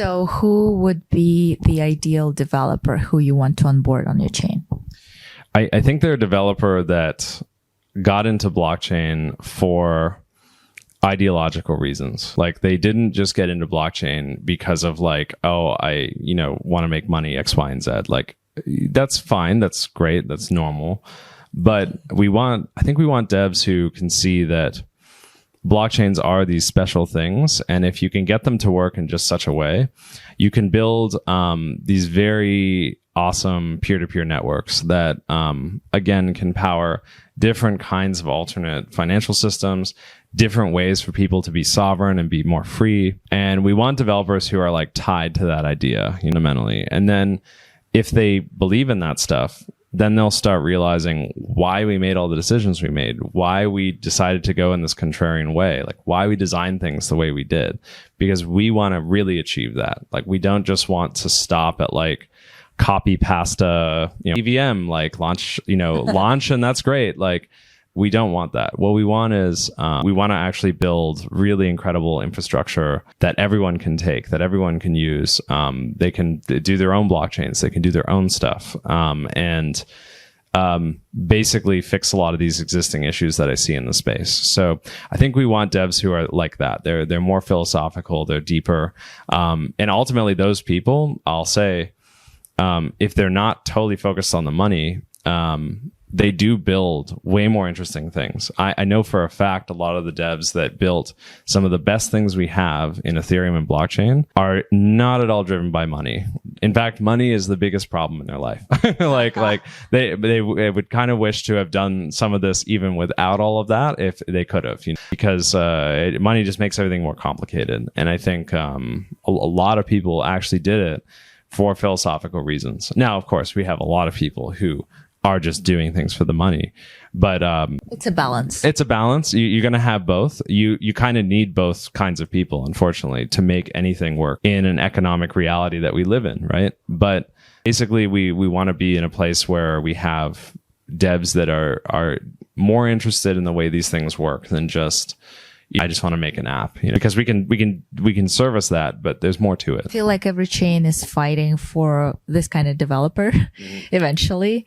So who would be the ideal developer who you want to onboard on your chain? I think they're a developer that got into blockchain for ideological reasons. Like they didn't just get into blockchain because of like, oh, I, want to make money X, Y, and Z. Like that's fine. That's great. That's normal. But I think we want devs who can see that blockchains are these special things. And if you can get them to work in just such a way, you can build these very awesome peer-to-peer networks that, again, can power different kinds of alternate financial systems, different ways for people to be sovereign and be more free. And we want developers who are like tied to that idea, fundamentally. And then if they believe in that stuff, then they'll start realizing why we made all the decisions we made, why we decided to go in this contrarian way, like why we designed things the way we did, because we want to really achieve that. Like we don't just want to stop at like copy pasta, EVM, like launch, launch, and that's great. Like we don't want that. What we want is we want to actually build really incredible infrastructure that everyone can take, that everyone can use. They can do their own blockchains. They can do their own stuff. And basically fix a lot of these existing issues that I see in the space. So I think we want devs who are like that. They're more philosophical. They're deeper. And ultimately those people, I'll say, if they're not totally focused on the money, they do build way more interesting things. I know for a fact a lot of the devs that built some of the best things we have in Ethereum and blockchain are not at all driven by money. In fact, money is the biggest problem in their life. like they would kind of wish to have done some of this even without all of that if they could have, because money just makes everything more complicated. And I think a lot of people actually did it for philosophical reasons. Now, of course, we have a lot of people who are just doing things for the money, but it's a balance. It's a balance. You're going to have both. You kind of need both kinds of people, unfortunately, to make anything work in an economic reality that we live in, right? But basically, we want to be in a place where we have devs that are more interested in the way these things work than just, I just want to make an app, because we can service that, but there's more to it. I feel like every chain is fighting for this kind of developer eventually.